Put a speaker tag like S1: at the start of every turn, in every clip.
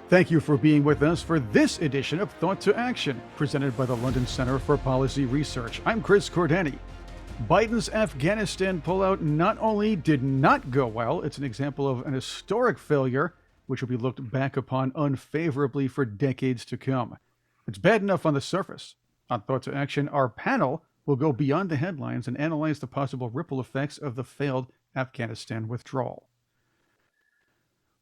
S1: Thank you for being with us for this edition of Thought to Action, presented by the London Center for Policy Research. I'm Chris Cordani. Biden's Afghanistan pullout not only did not go well, it's an example of an historic failure, which will be looked back upon unfavorably for decades to come. It's bad enough on the surface. On Thought to Action, our panel will go beyond the headlines and analyze the possible ripple effects of the failed Afghanistan withdrawal.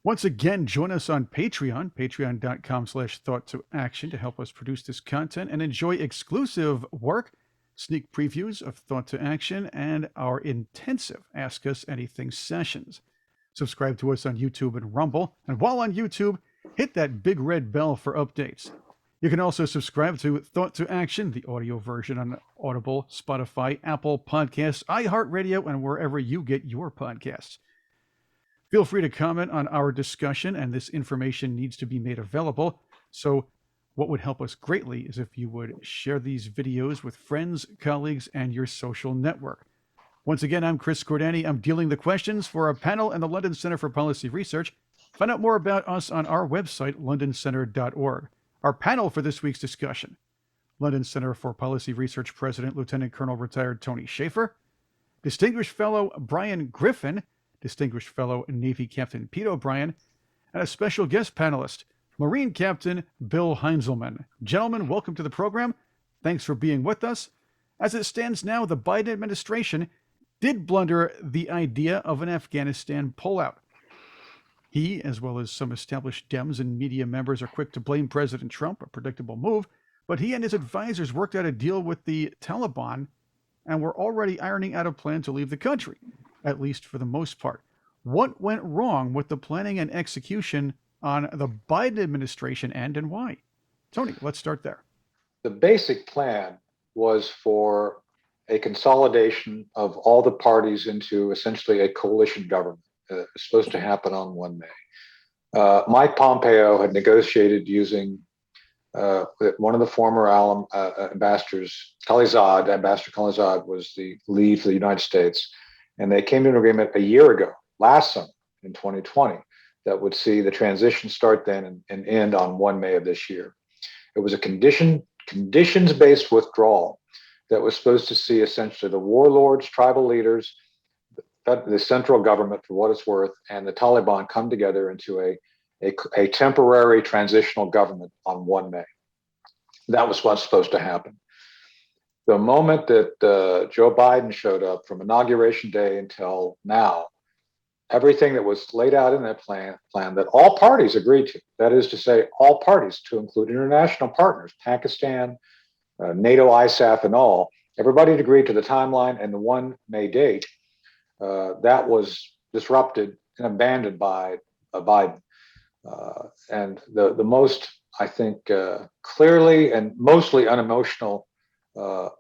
S1: Once again, join us on Patreon, patreon.com/thoughttoaction, to help us produce this content and enjoy exclusive work, sneak previews of Thought to Action, and our intensive Ask Us Anything sessions. Subscribe to us on YouTube and Rumble, and while on YouTube, hit that big red bell for updates. You can also subscribe to Thought to Action, the audio version on Audible, Spotify, Apple Podcasts, iHeartRadio, and wherever you get your podcasts. Feel free to comment on our discussion, and this information needs to be made available. So what would help us greatly is if you would share these videos with friends, colleagues, and your social network. Once again, I'm Chris Cordani. I'm dealing the questions for our panel and the London Center for Policy Research. Find out more about us on our website, londoncenter.org. Our panel for this week's discussion: London Center for Policy Research President, Lieutenant Colonel retired Tony Shaffer, Distinguished Fellow Brian Griffin, Distinguished Fellow Navy Captain Pete O'Brien, and a special guest panelist, Marine Captain Bill Heinzelman. Gentlemen, welcome to the program. Thanks for being with us. As it stands now, the Biden administration did blunder the idea of an Afghanistan pullout. He, as well as some established Dems and media members, are quick to blame President Trump, a predictable move, but he and his advisors worked out a deal with the Taliban and were already ironing out a plan to leave the country, at least for the most part. What went wrong with the planning and execution on the Biden administration end, and why? Tony, let's start there.
S2: The basic plan was for a consolidation of all the parties into essentially a coalition government. It's supposed to happen on 1 May. Mike Pompeo had negotiated using one of the former ambassadors, Ambassador Khalilzad was the lead for the United States. And they came to an agreement a year ago, last summer in 2020, that would see the transition start then and end on 1 May of this year. It was a conditions-based withdrawal that was supposed to see essentially the warlords, tribal leaders, the central government, for what it's worth, and the Taliban come together into a temporary transitional government on 1 May. That was what's supposed to happen. The moment that Joe Biden showed up, from inauguration day until now, everything that was laid out in that plan that all parties agreed to, that is to say, all parties, to include international partners, Pakistan, NATO, ISAF, and all, everybody had agreed to the timeline and the 1 May date. That was disrupted and abandoned by Biden. And the most, I think, clearly and mostly unemotional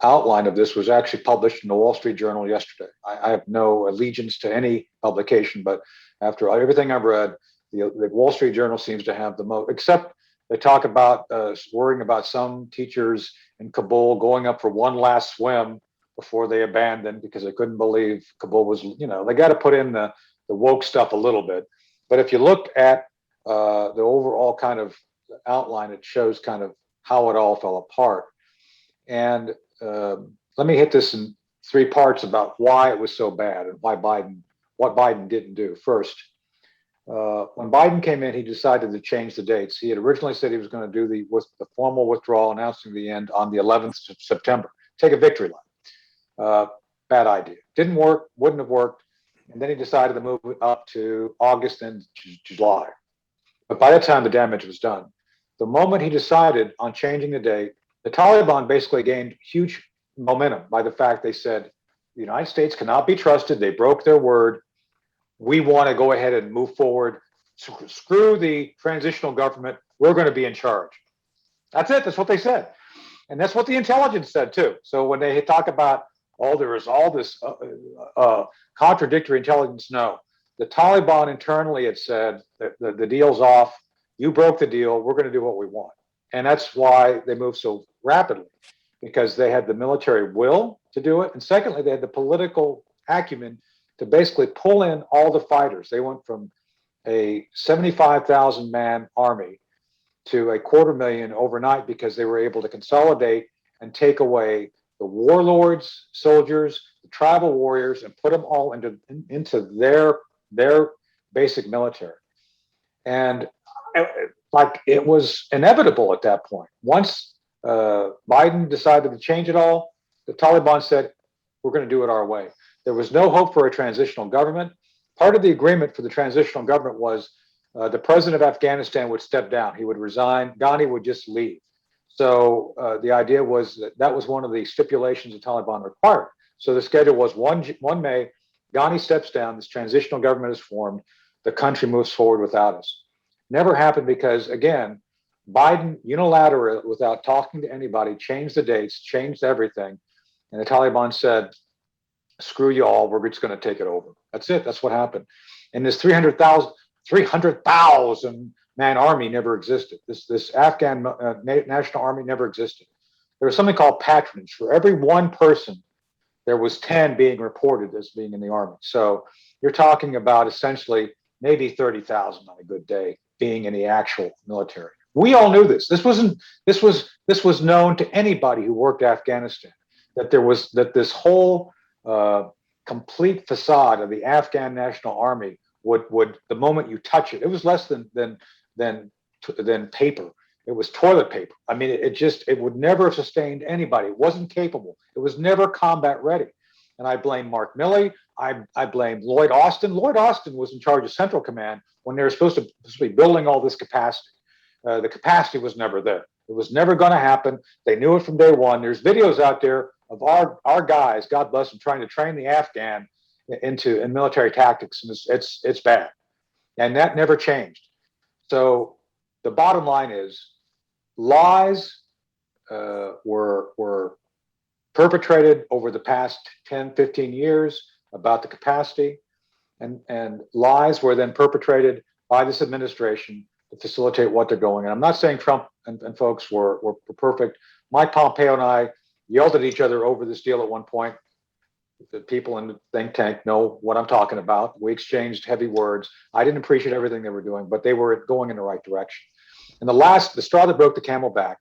S2: outline of this was actually published in the Wall Street Journal yesterday. I have no allegiance to any publication, but after everything I've read, the Wall Street Journal seems to have the most, except they talk about worrying about some teachers in Kabul going up for one last swim before they abandoned because they couldn't believe Kabul was, they got to put in the woke stuff a little bit. But if you look at the overall kind of outline, it shows kind of how it all fell apart. And let me hit this in 3 parts about why it was so bad and what Biden didn't do. First, when Biden came in, he decided to change the dates. He had originally said he was going to do the formal withdrawal, announcing the end on the 11th of September. Take a victory lap. Bad idea. Didn't work, wouldn't have worked. And then he decided to move it up to August and July. But by the time the damage was done, the moment he decided on changing the date, the Taliban basically gained huge momentum by the fact they said, the United States cannot be trusted. They broke their word. We want to go ahead and move forward. Screw the transitional government. We're going to be in charge. That's it. That's what they said. And that's what the intelligence said, too. So when they talk about, there is all this contradictory intelligence, no. The Taliban internally had said that the deal's off. You broke the deal. We're going to do what we want. And that's why they moved so rapidly, because they had the military will to do it. And secondly, they had the political acumen to basically pull in all the fighters. They went from a 75,000 man army to a 250,000 overnight because they were able to consolidate and take away the warlords, soldiers, the tribal warriors, and put them all into their basic military. And like it was inevitable at that point. Once Biden decided to change it all, the Taliban said, we're going to do it our way. There was no hope for a transitional government. Part of the agreement for the transitional government was the president of Afghanistan would step down. He would resign. Ghani would just leave. So the idea was that was one of the stipulations the Taliban required. So the schedule was 1 May, Ghani steps down, this transitional government is formed, the country moves forward without us. Never happened because, again, Biden unilaterally, without talking to anybody, changed the dates, changed everything. And the Taliban said, screw you all, we're just going to take it over. That's it. That's what happened. And this 300,000 man army never existed. This Afghan national army never existed. There was something called patronage. For every one person, there was 10 being reported as being in the army. So you're talking about essentially maybe 30,000 on a good day being in the actual military. We all knew this. This was known to anybody who worked Afghanistan, that this whole complete facade of the Afghan National Army would the moment you touch it was less than paper. It was toilet paper. I mean, it would never have sustained anybody. It wasn't capable. It was never combat ready. And I blame Mark Milley. I blame Lloyd Austin. Lloyd Austin was in charge of Central Command when they were supposed to be building all this capacity. The capacity was never there. It was never going to happen. They knew it from day one. There's videos out there of our guys, God bless them, trying to train the Afghan in military tactics, and it's bad. And that never changed. So the bottom line is lies were perpetrated over the past 10, 15 years about the capacity, and lies were then perpetrated by this administration to facilitate what they're going. And I'm not saying Trump and folks were perfect. Mike Pompeo and I yelled at each other over this deal at one point. The people in the think tank know what I'm talking about. We exchanged heavy words. I didn't appreciate everything they were doing, but they were going in the right direction. And the straw that broke the camel back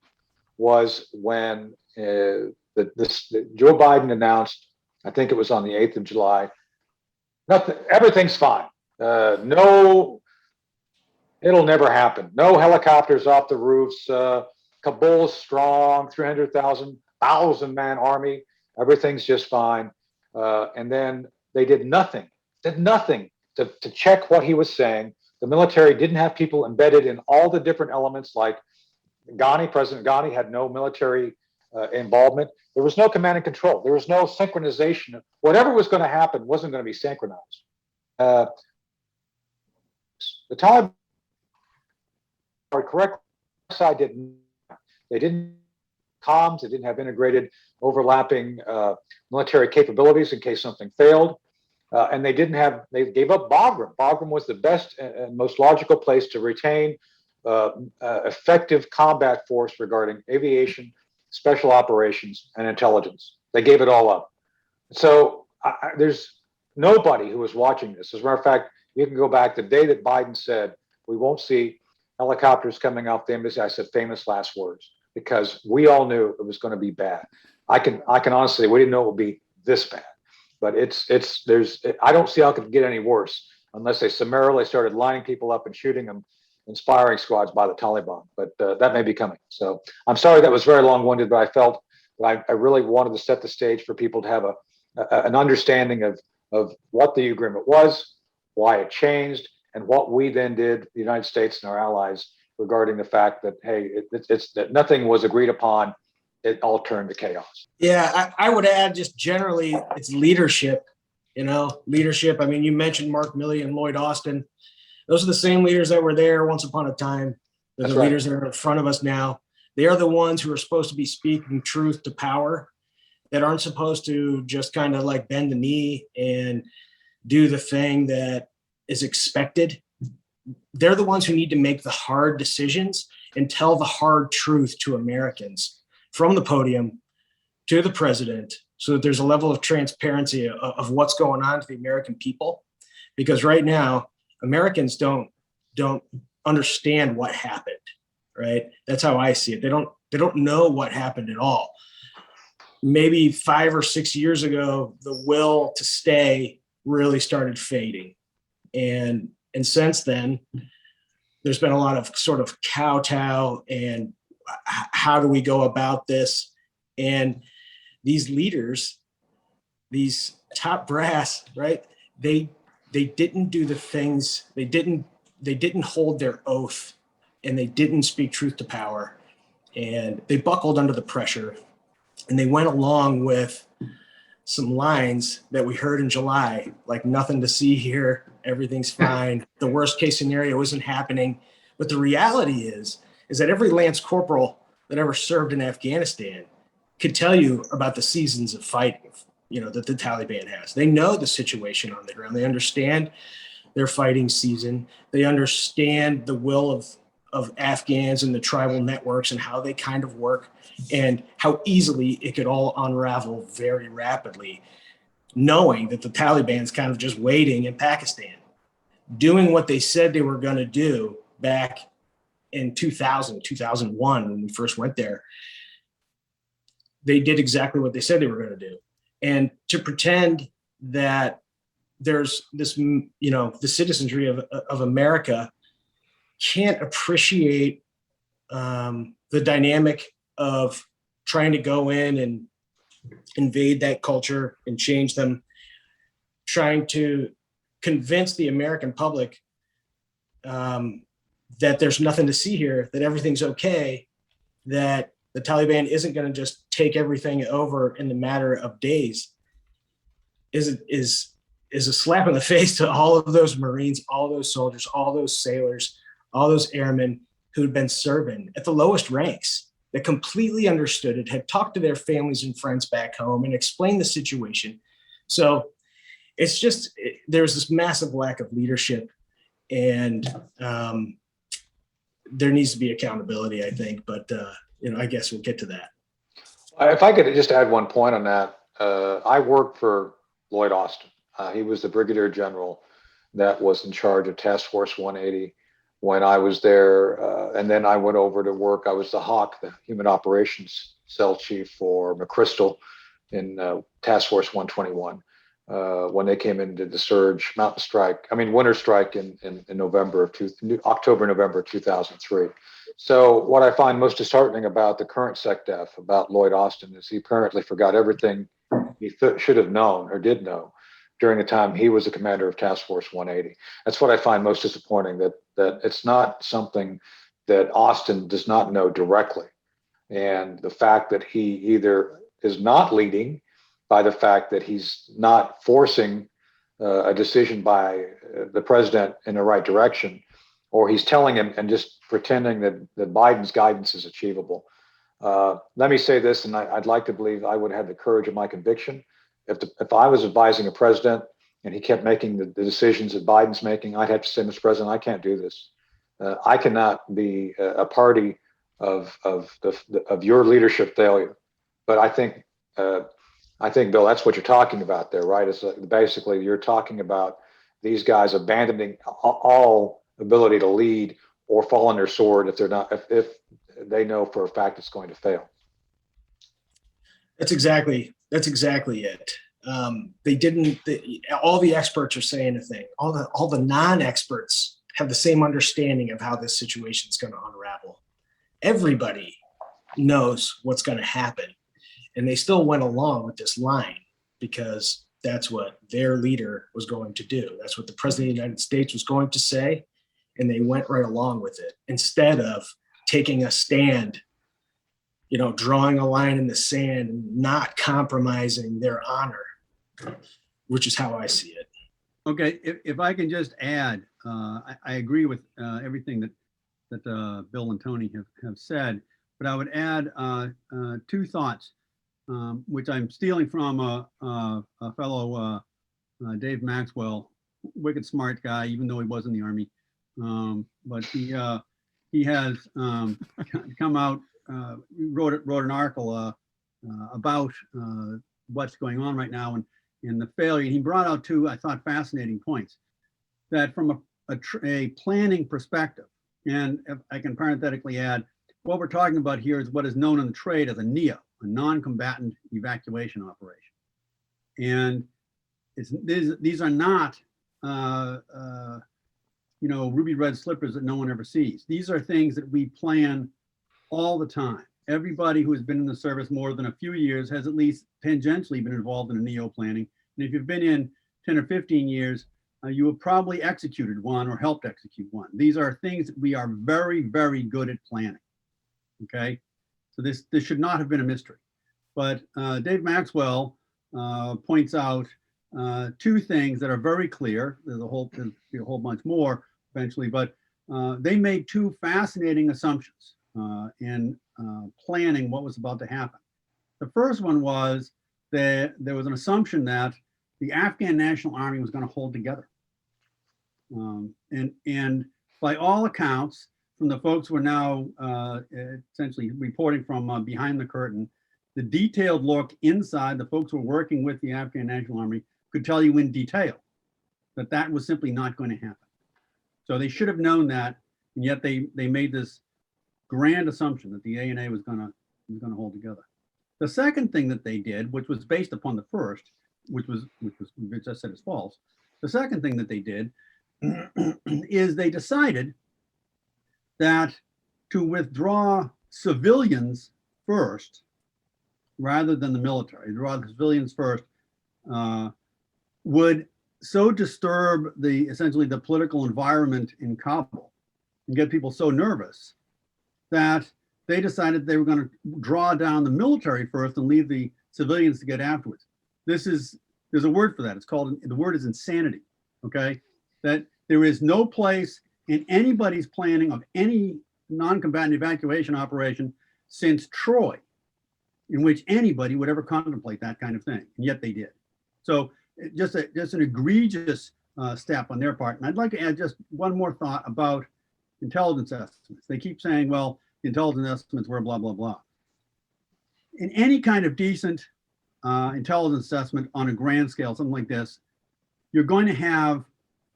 S2: was when Joe Biden announced, I think it was on the 8th of July, everything's fine. No, it'll never happen. No helicopters off the roofs. Kabul's strong, 300,000 man army. Everything's just fine. And then they did nothing to check what he was saying. The military didn't have people embedded in all the different elements, like President Ghani had no military involvement. There was no command and control. There was no synchronization. Whatever was going to happen wasn't going to be synchronized. The Taliban, correct side, they didn't comms. They didn't have integrated, overlapping military capabilities in case something failed. And they gave up Bagram. Bagram was the best and most logical place to retain effective combat force regarding aviation, special operations, and intelligence. They gave it all up. So there's nobody who was watching this. As a matter of fact, you can go back the day that Biden said, we won't see helicopters coming off the embassy. I said famous last words, because we all knew it was going to be bad. I can honestly say we didn't know it would be this bad. But I don't see how it could get any worse unless they summarily started lining people up and shooting them, inspiring squads by the Taliban. But that may be coming. So I'm sorry that was very long-winded, but I felt that I really wanted to set the stage for people to have an understanding of what the agreement was, why it changed, and what we then did, the United States and our allies, regarding the fact that, hey, that nothing was agreed upon. It all turned to chaos.
S3: Yeah, I would add just generally it's leadership, leadership. I mean, you mentioned Mark Milley and Lloyd Austin. Those are the same leaders that were there once upon a time. They're the leaders that are in front of us now. They are the ones who are supposed to be speaking truth to power, that aren't supposed to just kind of like bend the knee and do the thing that is expected. They're the ones who need to make the hard decisions and tell the hard truth to Americans from the podium to the president, so that there's a level of transparency of what's going on to the American people. Because right now, Americans don't understand what happened. right? That's how I see it. They don't know what happened at all. Maybe 5 or 6 years ago, the will to stay really started fading. And since then, there's been a lot of sort of kowtow and how do we go about this? And these leaders, these top brass, right? They didn't do the things, they didn't hold their oath, and they didn't speak truth to power, and they buckled under the pressure, and they went along with some lines that we heard in July, like nothing to see here, everything's fine, the worst case scenario isn't happening. But the reality is that every Lance Corporal that ever served in Afghanistan could tell you about the seasons of fighting, that the Taliban has. They know the situation on the ground. They understand their fighting season. They understand the will of Afghans and the tribal networks and how they kind of work and how easily it could all unravel very rapidly, knowing that the Taliban's kind of just waiting in Pakistan, doing what they said they were going to do back in 2000, 2001, when we first went there. They did exactly what they said they were going to do. And to pretend that there's this, the citizenry of America can't appreciate the dynamic of trying to go in and invade that culture and change them, trying to convince the American public that there's nothing to see here, that everything's okay, that the Taliban isn't going to just take everything over in the matter of days, is a slap in the face to all of those Marines, all those soldiers, all those sailors, all those airmen who'd been serving at the lowest ranks, that completely understood it, had talked to their families and friends back home and explained the situation. So it's just, there's this massive lack of leadership, and there needs to be accountability, I think, but I guess we'll get to that.
S2: If I could just add one point on that, I worked for Lloyd Austin. He was the brigadier general that was in charge of Task Force 180 when I was there. And then I went over to work. I was the HOC, the Human Operations Cell Chief for McChrystal in Task Force 121 when they came in and did the surge, winter strike in October, November 2003. So what I find most disheartening about the current SecDef, about Lloyd Austin, is he apparently forgot everything he should have known or did know during the time he was the commander of Task Force 180. That's what I find most disappointing, that it's not something that Austin does not know directly. And the fact that he either is not leading by the fact that he's not forcing a decision by the president in the right direction, or he's telling him and just pretending that Biden's guidance is achievable. Let me say this, and I'd like to believe I would have the courage of my conviction. If I was advising a president and he kept making the decisions that Biden's making, I'd have to say, Mr. President, I can't do this. I cannot be a party of your leadership failure. But I think, Bill, that's what you're talking about there, right? It's basically you're talking about these guys abandoning all ability to lead or fall on their sword if they know for a fact it's going to fail.
S3: That's exactly it. All the experts are saying a thing. All the non-experts have the same understanding of how this situation is going to unravel. Everybody knows what's going to happen, and they still went along with this line because that's what their leader was going to do. That's what the president of the United States was going to say, and they went right along with it instead of taking a stand, drawing a line in the sand and not compromising their honor, which is how I see it.
S4: Okay, if I can just add, I agree with everything that Bill and Tony have said, but I would add two thoughts, which I'm stealing from a fellow Dave Maxwell, wicked smart guy, even though he was in the Army. But he has come out, wrote an article about what's going on right now and the failure. He brought out two, I thought, fascinating points. That from a planning perspective, And if I can parenthetically add, what we're talking about here is what is known in the trade as a NEO, a non-combatant evacuation operation. And these are not, ruby red slippers that no one ever sees. These are things that we plan all the time. Everybody who has been in the service more than a few years has at least tangentially been involved in a NEO planning. And if you've been in 10 or 15 years, you have probably executed one or helped execute one. These are things that we are very, very good at planning. Okay, so this should not have been a mystery. But Dave Maxwell points out two things that are very clear. There's a whole bunch more eventually, but they made two fascinating assumptions in planning what was about to happen. The first one was that there was an assumption that the Afghan National Army was going to hold together. And by all accounts, from the folks who are now essentially reporting from behind the curtain, the detailed look inside, the folks who are working with the Afghan National Army could tell you in detail that that was simply not going to happen. So they should have known that, and yet they made this grand assumption that the ANA was going to hold together. The second thing that they did, which was based upon the first, which I said is false. The second thing that they did is they decided that to withdraw civilians first, rather than the military, withdraw the civilians first, would so disturb essentially the political environment in Kabul and get people so nervous that they decided they were going to draw down the military first and leave the civilians to get afterwards. There's a word for that. The word is insanity. Okay, that there is no place in anybody's planning of any non-combatant evacuation operation since Troy in which anybody would ever contemplate that kind of thing, and yet they did. So just an egregious step on their part. And I'd like to add just one more thought about intelligence estimates. They keep saying, well, the intelligence estimates were blah, blah, blah. In any kind of decent intelligence assessment on a grand scale, something like this, you're going to have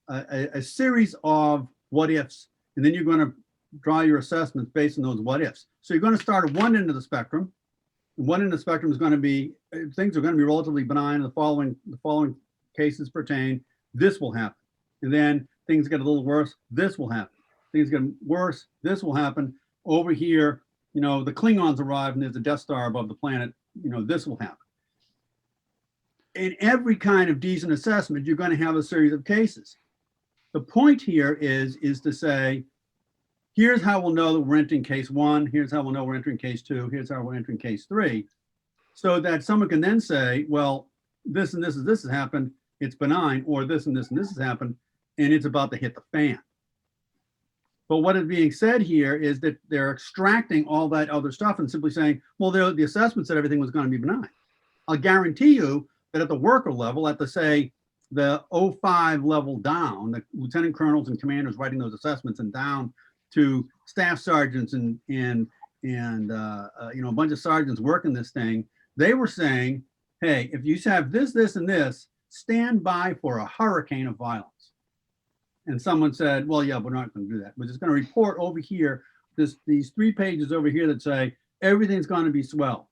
S4: a series of what ifs, and then you're going to draw your assessments based on those what ifs. So you're going to start at one end of the spectrum, and one end of the spectrum is going to be, things are going to be relatively benign. The following cases pertain, this will happen. And then things get a little worse, this will happen. Things get worse, this will happen. Over here, the Klingons arrive and there's a Death Star above the planet, this will happen. In every kind of decent assessment, you're going to have a series of cases. The point here is to say, here's how we'll know that we're entering case one, here's how we'll know we're entering case two, here's how we're entering case three, so that someone can then say, well, this and this has happened, it's benign, or this and this has happened, and it's about to hit the fan. But what is being said here is that they're extracting all that other stuff and simply saying, well, the assessment said everything was going to be benign. I'll guarantee you that at the worker level, at the, say, the 05 level down, the lieutenant colonels and commanders writing those assessments, and down to staff sergeants and a bunch of sergeants working this thing, they were saying, hey, if you have this, and this, stand by for a hurricane of violence. And someone said, well, yeah, we're not going to do that. We're just going to report over here, these 3 pages over here that say everything's going to be swell.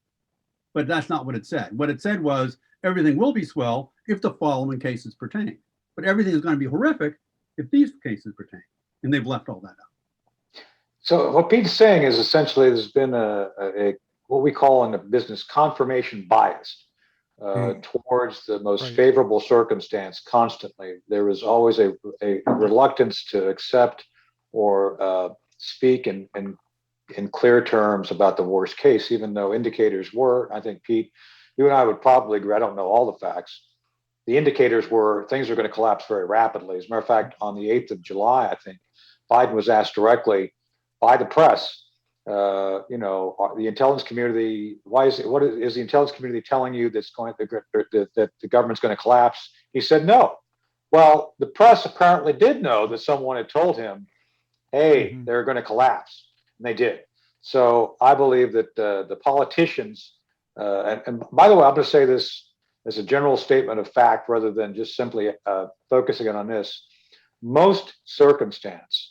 S4: But that's not what it said. What it said was everything will be swell if the following cases pertain. But everything is going to be horrific if these cases pertain. And they've left all that out.
S2: So what Pete's saying is essentially there's been a what we call in the business confirmation bias towards the most favorable circumstance constantly. There is always a reluctance to accept or speak in clear terms about the worst case, even though indicators were, I think, Pete, you and I would probably agree, I don't know all the facts. The indicators were things are going to collapse very rapidly. As a matter of fact, on the 8th of July, I think, Biden was asked directly by the press, the intelligence community, what is the intelligence community telling you that the government's going to collapse? He said no. Well, the press apparently did know that someone had told him, hey, they're going to collapse. And they did. So I believe that the politicians, and by the way, I'm going to say this as a general statement of fact rather than just simply focusing on this. Most circumstance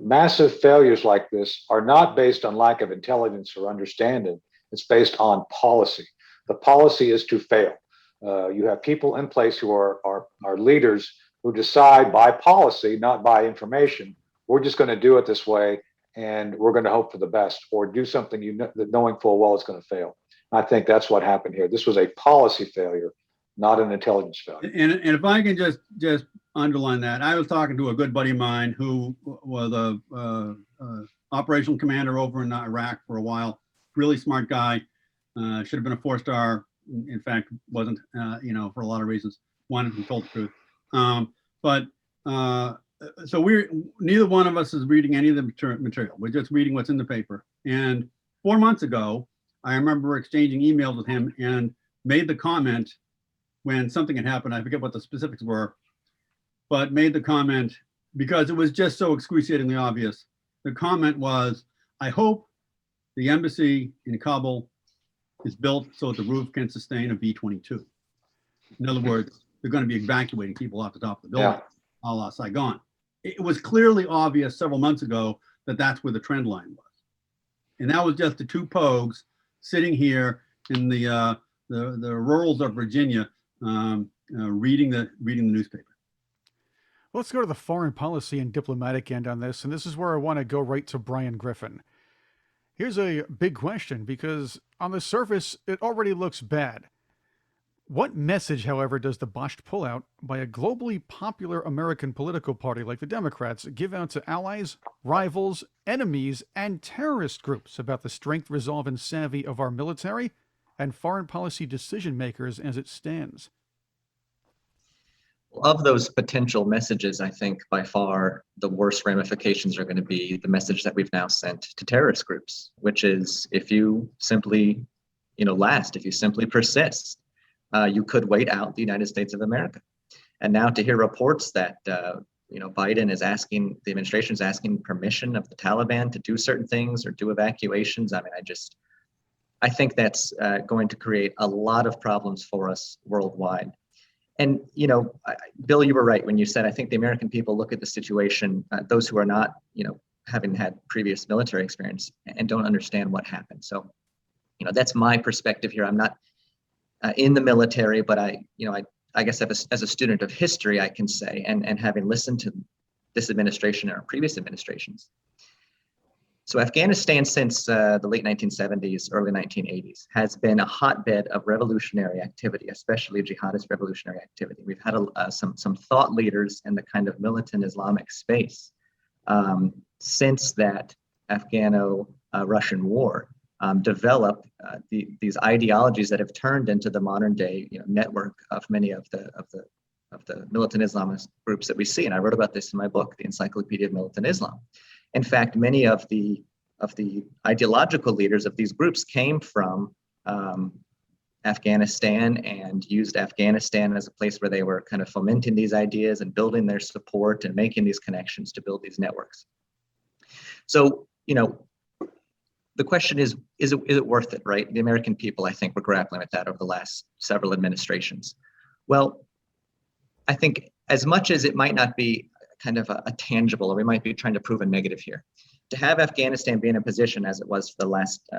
S2: massive failures like this are not based on lack of intelligence or understanding. It's based on policy. The policy is to fail. You have people in place who are leaders who decide by policy, not by information. We're just going to do it this way, and we're going to hope for the best, or do something that knowing full well it's going to fail. I think that's what happened here. This was a policy failure, not an intelligence failure.
S4: And if I can just underline that, I was talking to a good buddy of mine who was a operational commander over in Iraq for a while. Really smart guy. Should have been a 4-star. In fact, wasn't. For a lot of reasons. One, who told the truth. So neither one of us is reading any of the material. We're just reading what's in the paper. And 4 months ago, I remember exchanging emails with him and made the comment when something had happened. I forget what the specifics were, but made the comment because it was just so excruciatingly obvious. The comment was, I hope the embassy in Kabul is built so that the roof can sustain a B-22. In other words, they're going to be evacuating people off the top of the building, a la Saigon. It was clearly obvious several months ago that that's where the trend line was. And that was just the two pogues sitting here in the rurals of Virginia, reading the newspaper.
S1: Let's go to the foreign policy and diplomatic end on this. And this is where I want to go right to Brian Griffin. Here's a big question, because on the surface, it already looks bad. What message, however, does the botched pullout by a globally popular American political party like the Democrats give out to allies, rivals, enemies, and terrorist groups about the strength, resolve, and savvy of our military and foreign policy decision makers as it stands?
S5: Of those potential messages, I think by far the worst ramifications are going to be the message that we've now sent to terrorist groups, which is if you simply, if you simply persist, you could wait out the United States of America. And now to hear reports that, Biden is asking, the administration is asking permission of the Taliban to do certain things or do evacuations. I think that's going to create a lot of problems for us worldwide. And, Bill, you were right when you said, I think the American people look at the situation, those who are not, having had previous military experience and don't understand what happened. So, that's my perspective here. I'm not in the military, but I guess as a student of history, I can say, and having listened to this administration or previous administrations. So Afghanistan since the late 1970s, early 1980s, has been a hotbed of revolutionary activity, especially jihadist revolutionary activity. We've had some thought leaders in the kind of militant Islamic space since that Afghano-Russian war develop these ideologies that have turned into the modern day network of many of the militant Islamist groups that we see. And I wrote about this in my book, The Encyclopedia of Militant Islam. In fact, many of the ideological leaders of these groups came from Afghanistan and used Afghanistan as a place where they were kind of fomenting these ideas and building their support and making these connections to build these networks. So, the question is it worth it, right? The American people, I think, were grappling with that over the last several administrations. Well, I think as much as it might not be kind of a tangible, or we might be trying to prove a negative here, to have Afghanistan be in a position as it was for the last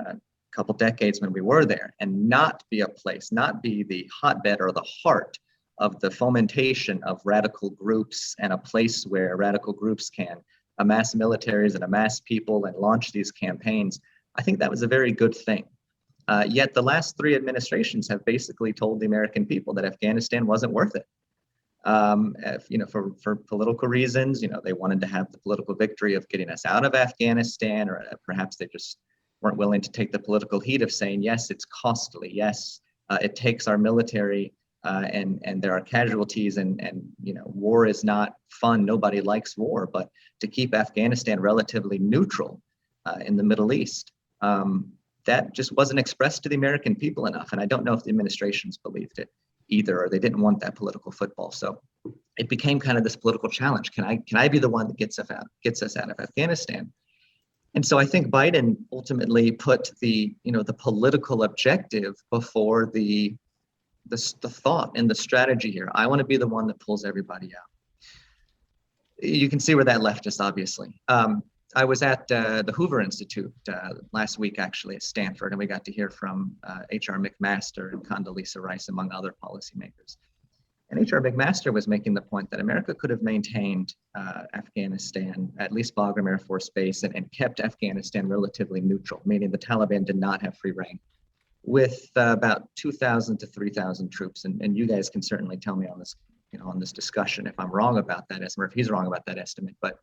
S5: couple decades when we were there, and not be a place, not be the hotbed or the heart of the fomentation of radical groups, and a place where radical groups can amass militaries and amass people and launch these campaigns, I think that was a very good thing. Yet the last three administrations have basically told the American people that Afghanistan wasn't worth it. For political reasons, they wanted to have the political victory of getting us out of Afghanistan, or perhaps they just weren't willing to take the political heat of saying, yes, it's costly. Yes, it takes our military and there are casualties, and war is not fun. Nobody likes war, but to keep Afghanistan relatively neutral in the Middle East, that just wasn't expressed to the American people enough. And I don't know if the administrations believed it either, or they didn't want that political football. So it became kind of this political challenge. Can I be the one that gets us out of Afghanistan? And so I think Biden ultimately put the political objective before the thought and the strategy here. I want to be the one that pulls everybody out. you can see where that left us, obviously. I was at the Hoover Institute last week, actually, at Stanford, and we got to hear from H.R. McMaster and Condoleezza Rice, among other policymakers. And H.R. McMaster was making the point that America could have maintained Afghanistan, at least Bagram Air Force Base, and kept Afghanistan relatively neutral, meaning the Taliban did not have free reign, with about 2,000 to 3,000 troops. And you guys can certainly tell me on this, on this discussion if I'm wrong about that estimate, or if he's wrong about that estimate. But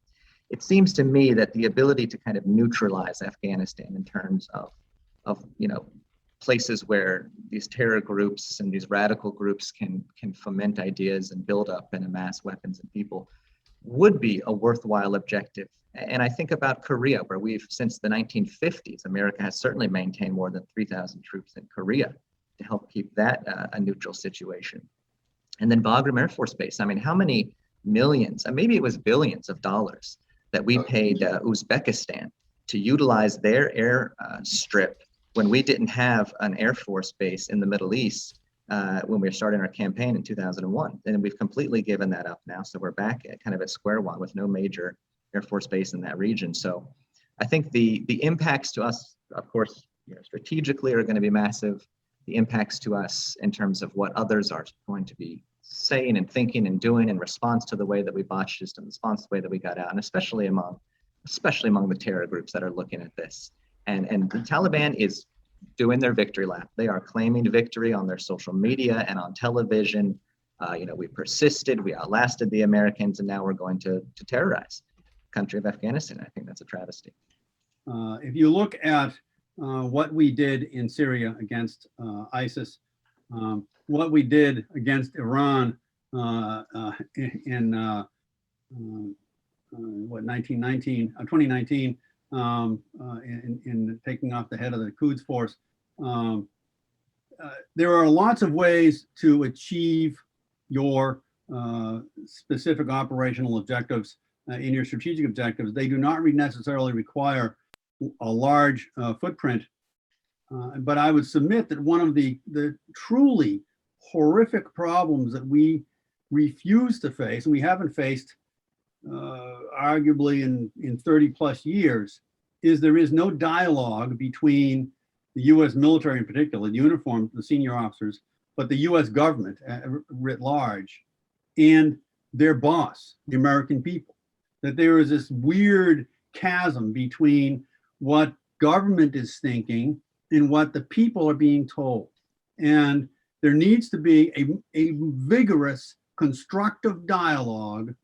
S5: it seems to me that the ability to kind of neutralize Afghanistan in terms of places where these terror groups and these radical groups can foment ideas and build up and amass weapons and people would be a worthwhile objective. And I think about Korea, where we've, since the 1950s, America has certainly maintained more than 3,000 troops in Korea to help keep that a neutral situation. And then Bagram Air Force Base, I mean, how many millions, and maybe it was billions of dollars that we paid Uzbekistan to utilize their air strip when we didn't have an Air Force base in the Middle East when we were starting our campaign in 2001. And we've completely given that up now. So we're back at kind of at square one with no major Air Force base in that region. So I think the impacts to us, of course, strategically are going to be massive. The impacts to us in terms of what others are going to be saying and thinking and doing in response to the way that we botched this, in response to the way that we got out, and especially among the terror groups that are looking at this. And the Taliban is doing their victory lap. They are claiming victory on their social media and on television. We persisted, we outlasted the Americans, and now we're going to terrorize the country of Afghanistan. I think that's a travesty.
S4: If you look at what we did in Syria against ISIS, what we did against Iran in 2019, in taking off the head of the Quds Force. There are lots of ways to achieve your specific operational objectives in your strategic objectives. They do not necessarily require a large footprint, but I would submit that one of the truly horrific problems that we refuse to face, and we haven't faced arguably in 30 plus years, is there is no dialogue between the US military in particular, the uniformed, the senior officers, but the US government writ large, and their boss, the American people. That there is this weird chasm between what government is thinking and what the people are being told. And there needs to be a vigorous, constructive dialogue,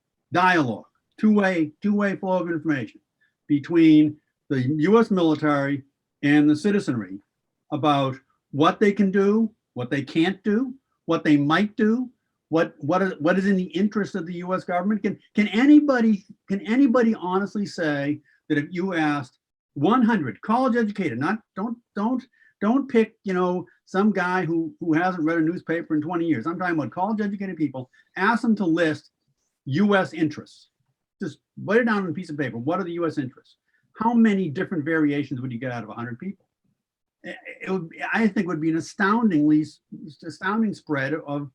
S4: two-way flow of information between the US military and the citizenry about what they can do, what they can't do, what they might do, what is in the interest of the US government. Can anybody honestly say that if you asked 100 college educated, don't pick, some guy who hasn't read a newspaper in 20 years. I'm talking about college educated people. Ask them to list US interests. Just write it down on a piece of paper. What are the US interests? How many different variations would you get out of 100 people? I think would be an astounding spread of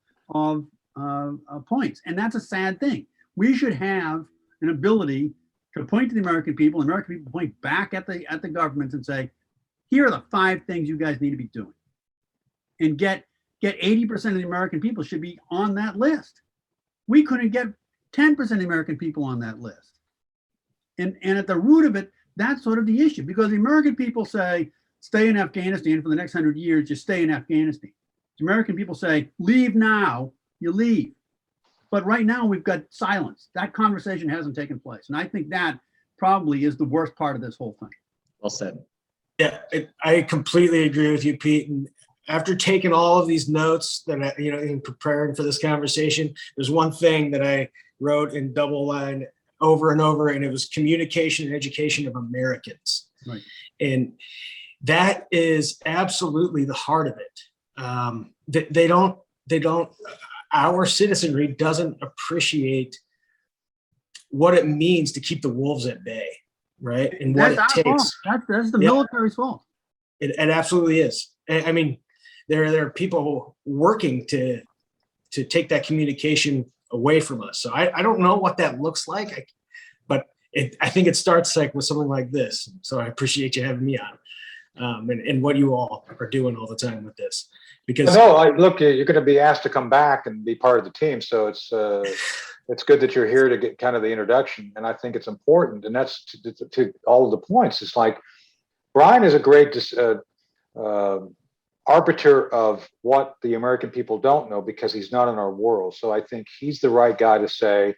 S4: points. And that's a sad thing. We should have an ability to point to the American people point back at the governments and say, here are the 5 things you guys need to be doing. And get 80% of the American people should be on that list. We couldn't get 10% of the American people on that list. And at the root of it, that's sort of the issue, because the American people say, stay in Afghanistan for the next 100 years, just stay in Afghanistan. The American people say, leave now, you leave. But right now we've got silence. That conversation hasn't taken place. And I think that probably is the worst part of this whole thing.
S5: Well said.
S3: Yeah, I completely agree with you, Pete. And after taking all of these notes that in preparing for this conversation, there's one thing that I wrote in double line over and over, and it was communication and education of Americans.
S4: Right.
S3: And that is absolutely the heart of it. They don't. Our citizenry doesn't appreciate what it means to keep the wolves at bay, right? And what it takes.
S1: That's the military's fault.
S3: It absolutely is. I mean, there are people working to take that communication away from us. So I don't know what that looks like, but I think it starts like with something like this. So I appreciate you having me on, and what you all are doing all the time with this. Because
S2: look, you're going to be asked to come back and be part of the team. So it's good that you're here to get kind of the introduction. And I think it's important. And that's to all of the points. It's like Brian is a great arbiter of what the American people don't know because he's not in our world. So I think he's the right guy to say,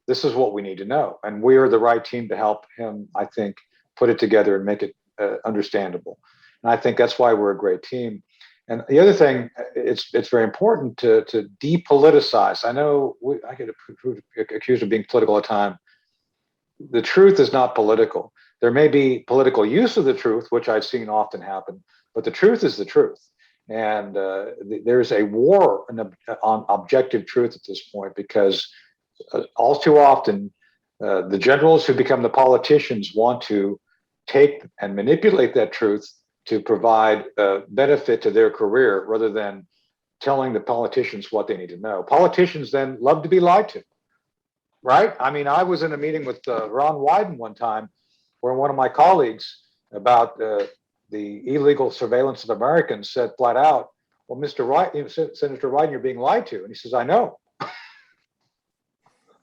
S2: this is what we need to know. And we're the right team to help him, I think, put it together and make it understandable. And I think that's why we're a great team. And the other thing, it's very important to depoliticize. I know I get accused of being political at times. The truth is not political. There may be political use of the truth, which I've seen often happen, but the truth is the truth. And there's a war on objective truth at this point because all too often, the generals who become the politicians want to take and manipulate that truth to provide benefit to their career rather than telling the politicians what they need to know. Politicians then love to be lied to, right? I mean, I was in a meeting with Ron Wyden one time where one of my colleagues about the illegal surveillance of Americans said flat out, well, Senator Wyden, you're being lied to. And he says, I know.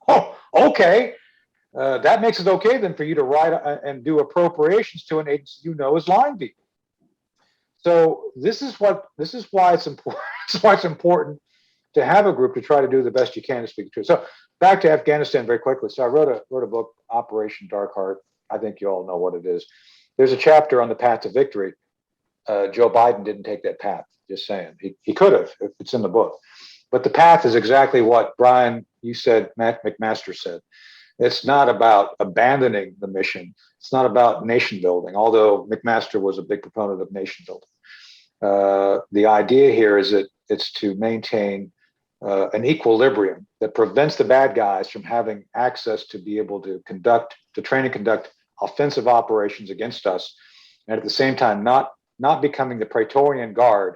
S2: Oh, okay. That makes it okay then for you to write and do appropriations to an agency you know is lying to you. So this is why it's important. This is why it's important to have a group to try to do the best you can to speak the truth. So back to Afghanistan very quickly. So I wrote a book, Operation Dark Heart. I think you all know what it is. There's a chapter on the path to victory. Joe Biden didn't take that path. Just saying, he could have. If it's in the book. But the path is exactly what Brian, you said, Matt McMaster said. It's not about abandoning the mission. It's not about nation building, although McMaster was a big proponent of nation building. The idea here is that it's to maintain an equilibrium that prevents the bad guys from having access to be able to train and conduct offensive operations against us, and at the same time not becoming the Praetorian Guard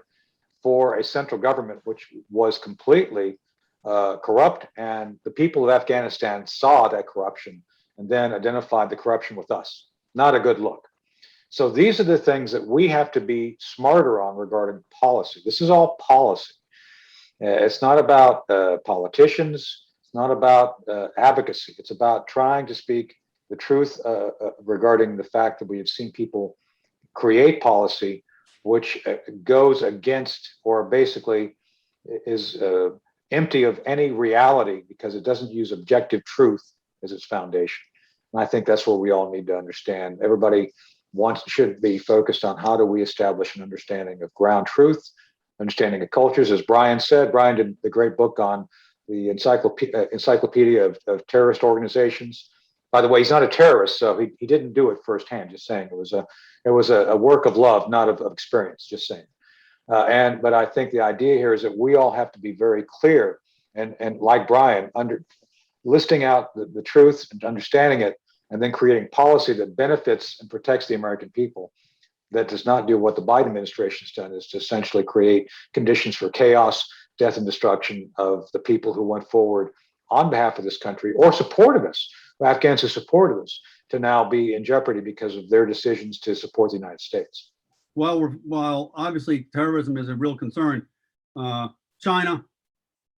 S2: for a central government which was completely corrupt, and the people of Afghanistan saw that corruption and then identified the corruption with us. Not a good look. So these are the things that we have to be smarter on regarding policy. This is all policy. It's not about politicians. It's not about advocacy. It's about trying to speak the truth regarding the fact that we have seen people create policy which goes against or basically is empty of any reality because it doesn't use objective truth as its foundation. And I think that's what we all need to understand. Everybody should be focused on how do we establish an understanding of ground truth, understanding of cultures. As Brian said, Brian did the great book on the encyclopedia of terrorist organizations. By the way, he's not a terrorist, so he didn't do it firsthand. Just saying, it was a work of love, not of experience. Just saying. But I think the idea here is that we all have to be very clear and like Brian, listing out the truth and understanding it, and then creating policy that benefits and protects the American people. That does not do what the Biden administration has done, is to essentially create conditions for chaos, death, and destruction of the people who went forward on behalf of this country or supported us. Afghans who supported us to now be in jeopardy because of their decisions to support the United States.
S4: While obviously terrorism is a real concern, China,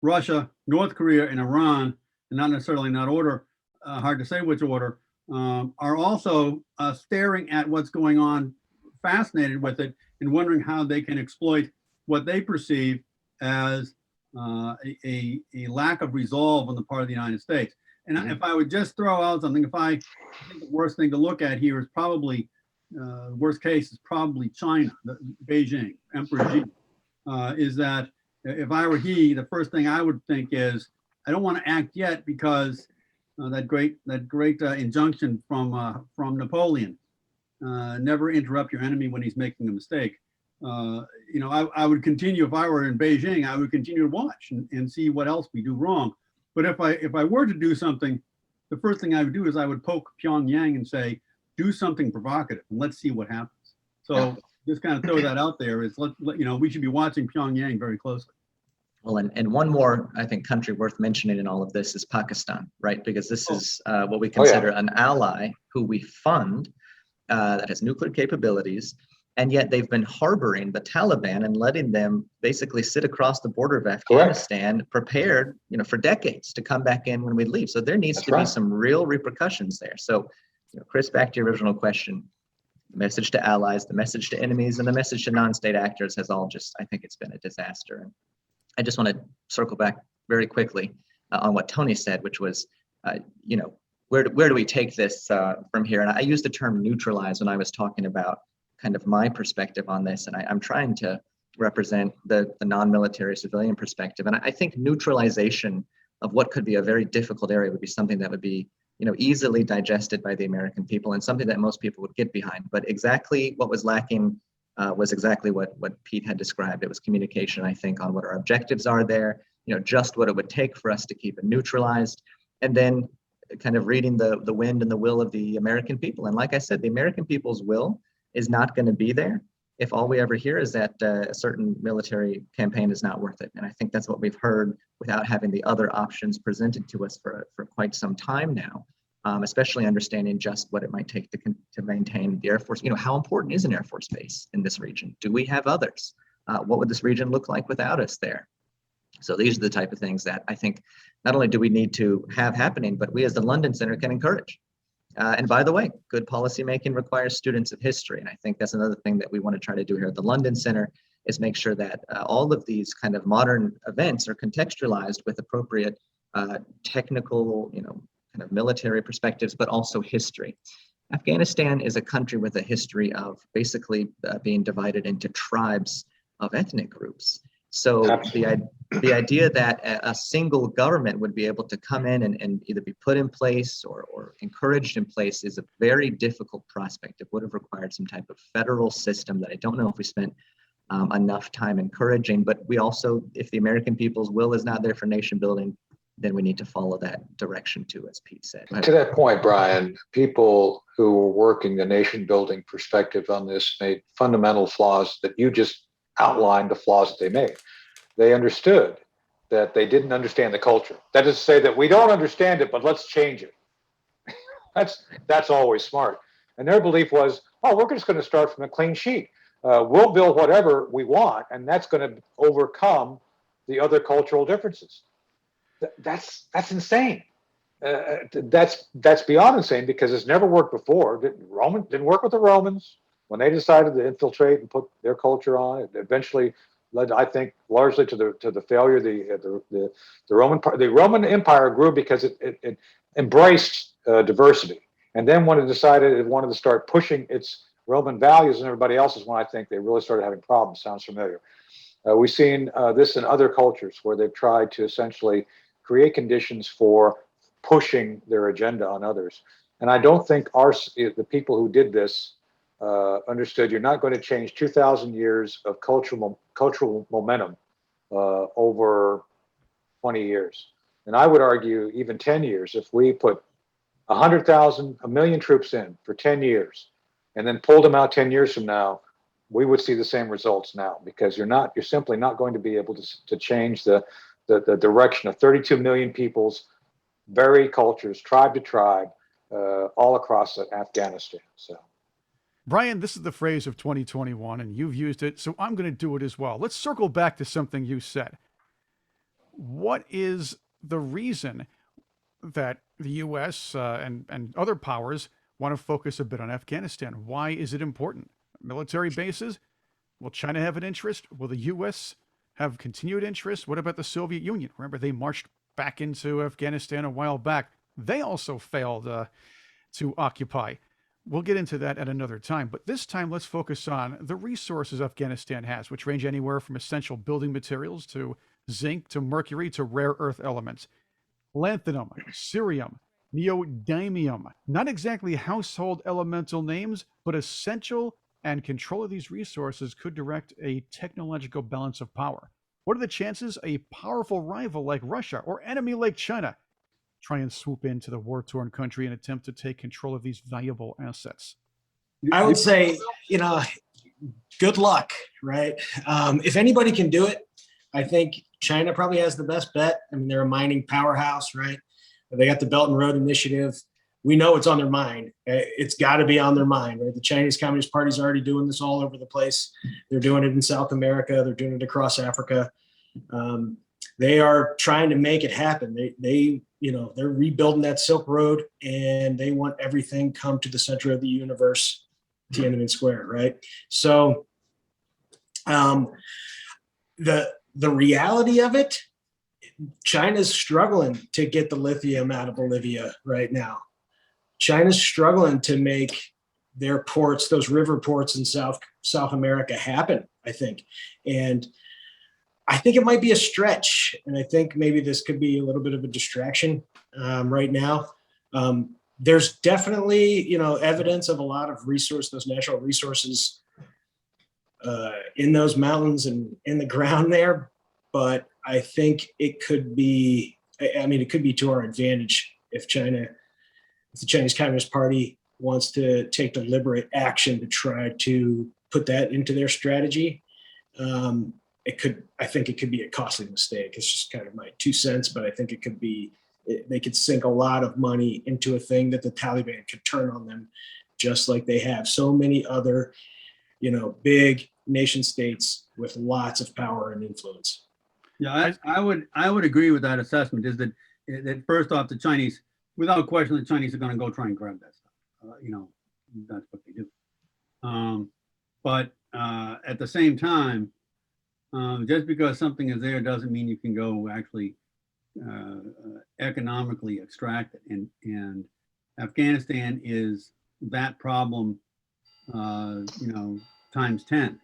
S4: Russia, North Korea, and Iran, and not necessarily in that order, hard to say which order, are also staring at what's going on, fascinated with it, and wondering how they can exploit what they perceive as a lack of resolve on the part of the United States. And if I would just throw out something, I think the worst thing to look at here is probably, the worst case is probably China, Beijing, Emperor Xi, is that if I were he, the first thing I would think is, I don't want to act yet because that great injunction from Napoleon, never interrupt your enemy when he's making a mistake. I would continue, if I were in Beijing, I would continue to watch and see what else we do wrong. But if I were to do something, the first thing I would do is I would poke Pyongyang and say, do something provocative and let's see what happens. So just kind of throw that out there is we should be watching Pyongyang very closely.
S5: Well, and one more, I think, country worth mentioning in all of this is Pakistan, right? Because this is what we consider an ally who we fund that has nuclear capabilities, and yet they've been harboring the Taliban and letting them basically sit across the border of Afghanistan, prepared, for decades to come back in when we leave. So there needs to be some real repercussions there. So, Chris, back to your original question. The message to allies, the message to enemies, and the message to non-state actors has all just, I think it's been a disaster. And I just want to circle back very quickly on what Tony said, which was, where do we take this from here? And I used the term neutralize when I was talking about kind of my perspective on this. And I'm trying to represent the non-military civilian perspective. And I think neutralization of what could be a very difficult area would be something that would be, easily digested by the American people and something that most people would get behind. But exactly what was lacking was exactly what Pete had described. It was communication, I think, on what our objectives are there, just what it would take for us to keep it neutralized, and then kind of reading the wind and the will of the American people. And like I said, the American people's will is not going to be there if all we ever hear is that a certain military campaign is not worth it. And I think that's what we've heard without having the other options presented to us for quite some time now. Especially understanding just what it might take to maintain the Air Force. How important is an Air Force base in this region? Do we have others? What would this region look like without us there? So these are the type of things that I think not only do we need to have happening, but we as the London Center can encourage. And by the way, good policymaking requires students of history. And I think that's another thing that we want to try to do here at the London Center is make sure that all of these kind of modern events are contextualized with appropriate technical, kind of military perspectives, but also history. Afghanistan is a country with a history of basically being divided into tribes of ethnic groups. So the idea that a single government would be able to come in and either be put in place or encouraged in place is a very difficult prospect. It would have required some type of federal system that I don't know if we spent enough time encouraging, but we also, if the American people's will is not there for nation building, then we need to follow that direction too, as Pete said.
S2: To that point, Brian, people who were working the nation building perspective on this made fundamental flaws that you just outlined, the flaws that they made. They understood that they didn't understand the culture. That is to say that we don't understand it, but let's change it. That's always smart. And their belief was, we're just going to start from a clean sheet. We'll build whatever we want, and that's going to overcome the other cultural differences. That's insane. That's beyond insane because it's never worked before. Didn't work with the Romans when they decided to infiltrate and put their culture on. It eventually led, I think, largely to the failure. The Roman Empire grew because it embraced diversity, and then when it decided it wanted to start pushing its Roman values and everybody else's, when I think they really started having problems. Sounds familiar. We've seen this in other cultures where they've tried to essentially create conditions for pushing their agenda on others. And I don't think the people who did this understood you're not going to change 2,000 years of cultural momentum over 20 years. And I would argue even 10 years, if we put 100,000, 1 million troops in for 10 years and then pulled them out 10 years from now, we would see the same results now because you're simply not going to be able to change the direction of 32 million people's varied cultures, tribe to tribe, all across Afghanistan. So,
S1: Brian, this is the phrase of 2021, and you've used it, so I'm going to do it as well. Let's circle back to something you said. What is the reason that the U.S. And other powers want to focus a bit on Afghanistan? Why is it important? Military bases? Will China have an interest? Will the U.S. have continued interest? What about the Soviet Union? Remember, they marched back into Afghanistan a while back. They also failed to occupy. We'll get into that at another time. But this time, let's focus on the resources Afghanistan has, which range anywhere from essential building materials to zinc to mercury to rare earth elements. Lanthanum, cerium, neodymium. Not exactly household elemental names, but essential, and control of these resources could direct a technological balance of power. What are the chances a powerful rival like Russia or enemy like China try and swoop into the war-torn country and attempt to take control of these valuable assets?
S3: I would say, good luck, right? If anybody can do it, I think China probably has the best bet. I mean, they're a mining powerhouse, right? They got the Belt and Road Initiative. We know it's on their mind. It's got to be on their mind, right? The Chinese Communist Party is already doing this all over the place. They're doing it in South America. They're doing it across Africa. They are trying to make it happen. They're rebuilding that Silk Road, and they want everything come to the center of the universe, Tiananmen Square, right? So, the reality of it, China's struggling to get the lithium out of Bolivia right now. China's struggling to make their ports, those river ports in South America happen, I think. And I think it might be a stretch. And I think maybe this could be a little bit of a distraction right now. There's definitely, evidence of a lot of those natural resources in those mountains and in the ground there. But I think it could be to our advantage if the Chinese Communist Party wants to take deliberate action to try to put that into their strategy. I think it could be a costly mistake. It's just kind of my 2 cents, but I think they could sink a lot of money into a thing that the Taliban could turn on them, just like they have so many other, big nation states with lots of power and influence.
S4: Yeah, I would agree with that assessment. Is that first off, the Chinese, without question, the Chinese are going to go try and grab that stuff. That's what they do. But at the same time, just because something is there doesn't mean you can go actually economically extract it. And Afghanistan is that problem, times 10.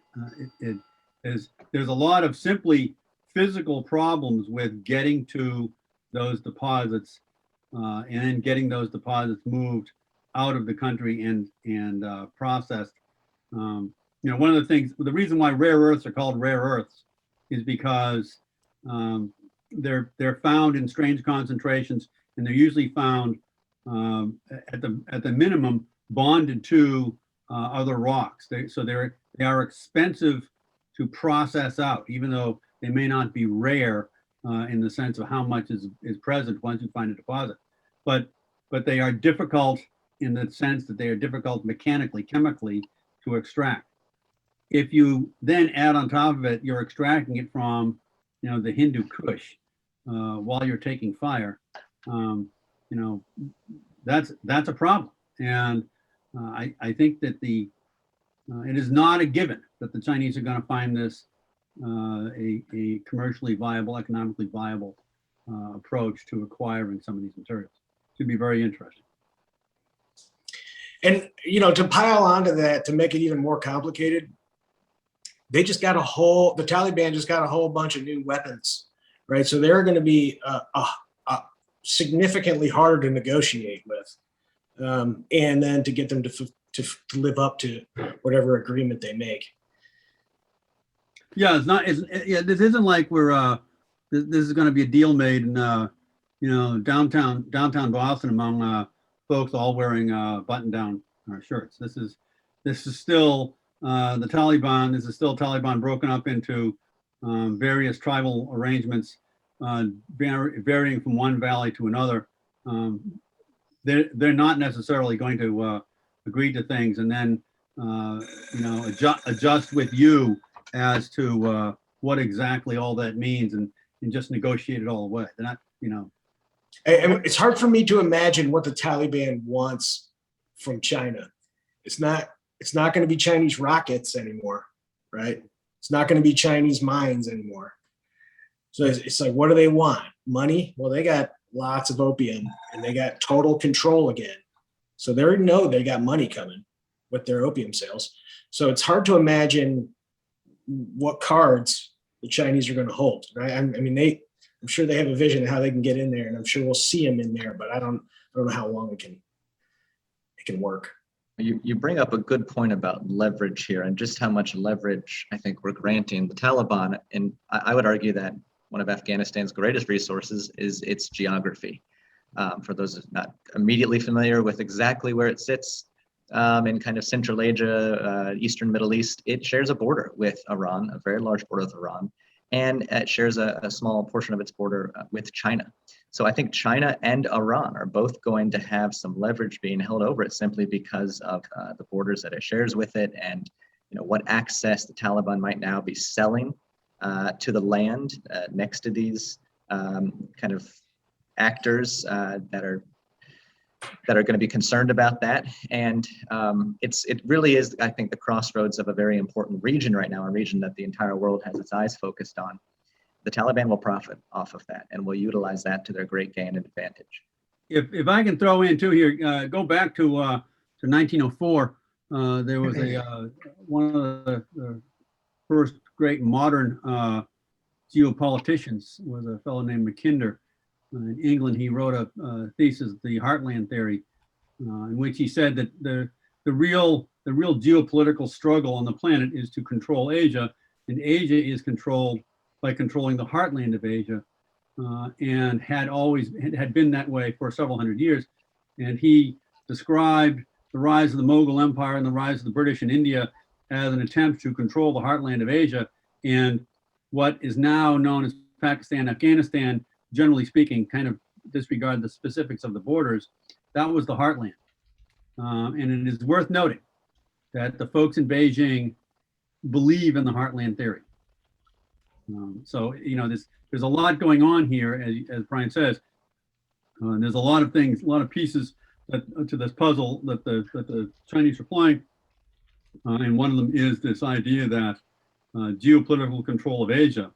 S4: There's a lot of simply physical problems with getting to those deposits and then getting those deposits moved out of the country and processed. One of the things, the reason why rare earths are called rare earths is because they're found in strange concentrations, and they're usually found at the minimum bonded to other rocks. They are expensive to process out, even though they may not be rare in the sense of how much is present once you find a deposit. But they are difficult in the sense that they are difficult mechanically, chemically to extract. If you then add on top of it, you're extracting it from, the Hindu Kush while you're taking fire. That's a problem. And I think that it is not a given that the Chinese are going to find this a commercially viable, economically viable approach to acquiring some of these materials. It should be very interesting.
S3: And, to pile onto that, to make it even more complicated, the Taliban just got a whole bunch of new weapons, right? So they're going to be significantly harder to negotiate with. And then to get them to live up to whatever agreement they make.
S4: Yeah, this isn't like this is going to be a deal made in downtown Boston among folks all wearing button-down shirts. This is still the Taliban. This is still Taliban broken up into various tribal arrangements, varying from one valley to another. They're not necessarily going to agree to things and then adjust with you as to what exactly all that means and just negotiate it all away. They're not,
S3: It's hard for me to imagine what the Taliban wants from China. It's not going to be Chinese rockets anymore, right? It's not going to be Chinese mines anymore. So it's like, what do they want? Money? Well, they got lots of opium and they got total control again. So they already know they got money coming with their opium sales. So it's hard to imagine what cards the Chinese are going to hold, right? I'm sure they have a vision of how they can get in there, and I'm sure we'll see them in there, but I don't know how long it can work.
S5: You bring up a good point about leverage here and just how much leverage I think we're granting the Taliban. And I would argue that one of Afghanistan's greatest resources is its geography. For those not immediately familiar with exactly where it sits in kind of Central Asia, Eastern Middle East, it shares a border with Iran, a very large border with Iran. and it shares a small portion of its border with China. So I think China and Iran are both going to have some leverage being held over it simply because of the borders that it shares with it, and what access the Taliban might now be selling to the land next to these kind of actors that are going to be concerned about that. And it really is, I think, the crossroads of a very important region right now, a region that the entire world has its eyes focused on. The Taliban will profit off of that and will utilize that to their great gain and advantage.
S4: If I can throw in too here, go back to 1904. There was one of the first great modern geopoliticians was a fellow named Mackinder. In England, he wrote a thesis, the Heartland Theory, in which he said that the real geopolitical struggle on the planet is to control Asia, and Asia is controlled by controlling the heartland of Asia, and had been that way for several hundred years. And he described the rise of the Mughal Empire and the rise of the British in India as an attempt to control the heartland of Asia, and what is now known as Pakistan, Afghanistan, generally speaking, kind of disregard the specifics of the borders. That was the heartland. And it is worth noting that the folks in Beijing believe in the Heartland Theory. So, there's a lot going on here, as Brian says. There's a lot of things, a lot of pieces to this puzzle that the Chinese are playing. And one of them is this idea that geopolitical control of Asia,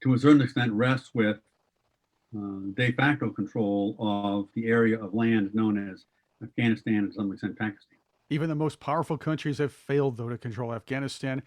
S4: to a certain extent, rests with de facto control of the area of land known as Afghanistan and to some extent Pakistan.
S1: Even the most powerful countries have failed, though, to control Afghanistan.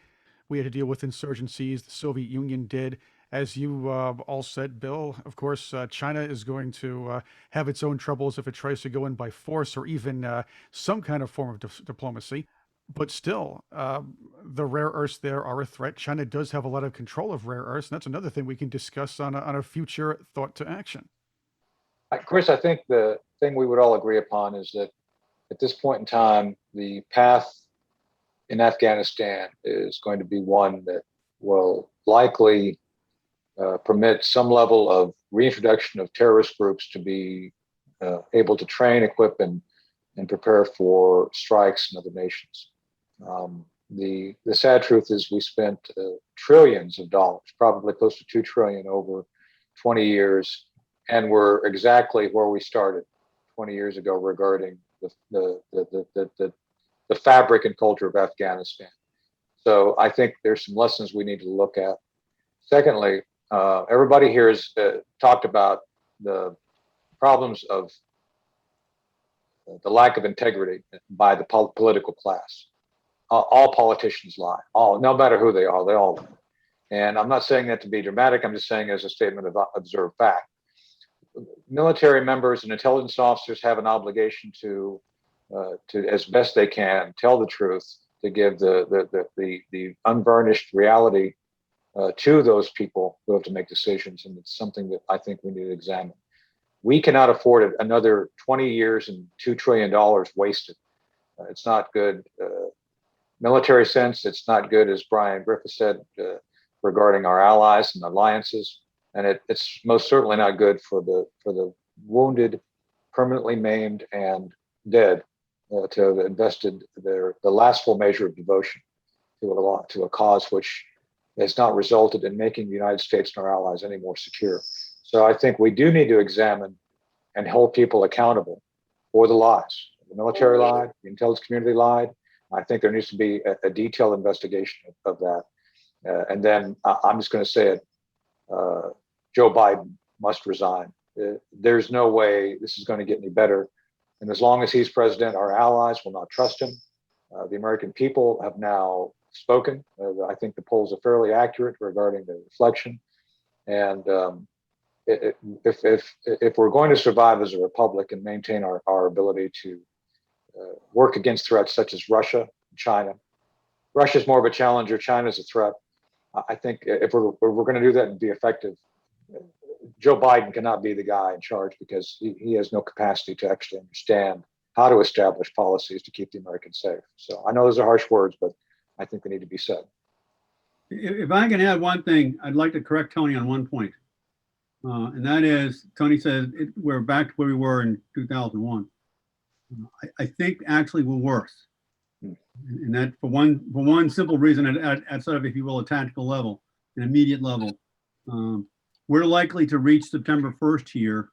S1: We had to deal with insurgencies. The Soviet Union did. As you all said, Bill, of course, China is going to have its own troubles if it tries to go in by force or even some kind of form of diplomacy. But still, the rare earths there are a threat. China does have a lot of control of rare earths, and that's another thing we can discuss on a future thought to action.
S2: Chris, I think the thing we would all agree upon is that at this point in time, the path in Afghanistan is going to be one that will likely permit some level of reintroduction of terrorist groups to be able to train, equip, and prepare for strikes in other nations. The sad truth is we spent trillions of dollars, probably close to 2 trillion over 20 years, and we're exactly where we started 20 years ago regarding the fabric and culture of Afghanistan. So I think there's some lessons we need to look at. Secondly, everybody here has talked about the problems of the lack of integrity by the political class. All politicians lie. No matter who they all lie. And I'm not saying that to be dramatic. I'm just saying as a statement of observed fact. Military members and intelligence officers have an obligation to as best they can, tell the truth, to give the unvarnished reality to those people who have to make decisions. And it's something that I think we need to examine. We cannot afford another 20 years and $2 trillion wasted. It's not good. Military sense, it's not good, as Brian Griffith said, regarding our allies and alliances. And it's most certainly not good for the wounded, permanently maimed, and dead to have invested the last full measure of devotion to a cause which has not resulted in making the United States and our allies any more secure. So I think we do need to examine and hold people accountable for the lies. The military lied, the intelligence community lied. I think there needs to be a detailed investigation of that. And then I'm just going to say it, Joe Biden must resign. There's no way this is going to get any better. And as long as he's president, our allies will not trust him. The American people have now spoken. I think the polls are fairly accurate regarding the reflection. And if we're going to survive as a republic and maintain our ability to work against threats such as Russia and China, Russia's more of a challenger, China's a threat. I think if we're going to do that and be effective, Joe Biden cannot be the guy in charge because he has no capacity to actually understand how to establish policies to keep the Americans safe. So I know those are harsh words, but I think they need to be said.
S4: If I can add one thing, I'd like to correct Tony on one point. And that is, Tony said we're back to where we were in 2001. I think actually we're worse. And that for one simple reason, at sort of, if you will, a tactical level, an immediate level. We're likely to reach September 1st here,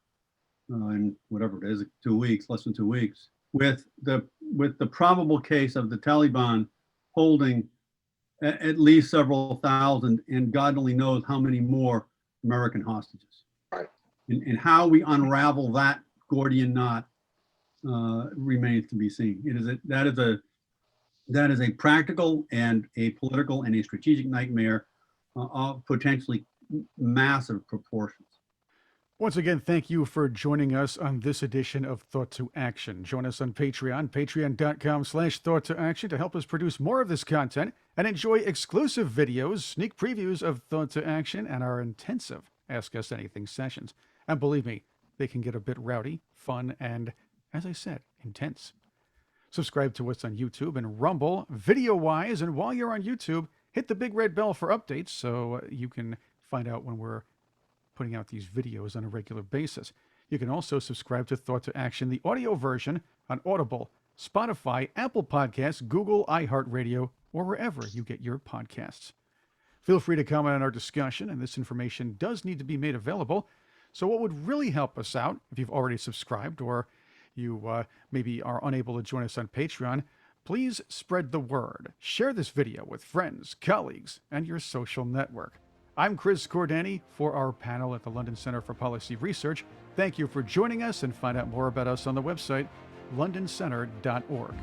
S4: in whatever it is, 2 weeks, less than 2 weeks, with the probable case of the Taliban holding at least several thousand, and God only knows how many more American hostages.
S2: Right.
S4: And how we unravel that Gordian knot remains to be seen. That is a practical and a political and a strategic nightmare of potentially massive proportions.
S1: Once again, thank you for joining us on this edition of Thought to Action. Join us on Patreon, patreon.com/Thought to Action, to help us produce more of this content and enjoy exclusive videos, sneak previews of Thought to Action, and our intensive Ask Us Anything sessions. And believe me, they can get a bit rowdy, fun, and, as I said, intense. Subscribe to us on YouTube and Rumble, video-wise, and while you're on YouTube, hit the big red bell for updates so you can find out when we're putting out these videos on a regular basis. You can also subscribe to Thought to Action, the audio version, on Audible, Spotify, Apple Podcasts, Google, iHeartRadio, or wherever you get your podcasts. Feel free to comment on our discussion, and this information does need to be made available. So what would really help us out, if you've already subscribed or you maybe are unable to join us on Patreon, please spread the word. Share this video with friends, colleagues, and your social network. I'm Chris Cordani for our panel at the London Center for Policy Research. Thank you for joining us, and find out more about us on the website, londoncenter.org.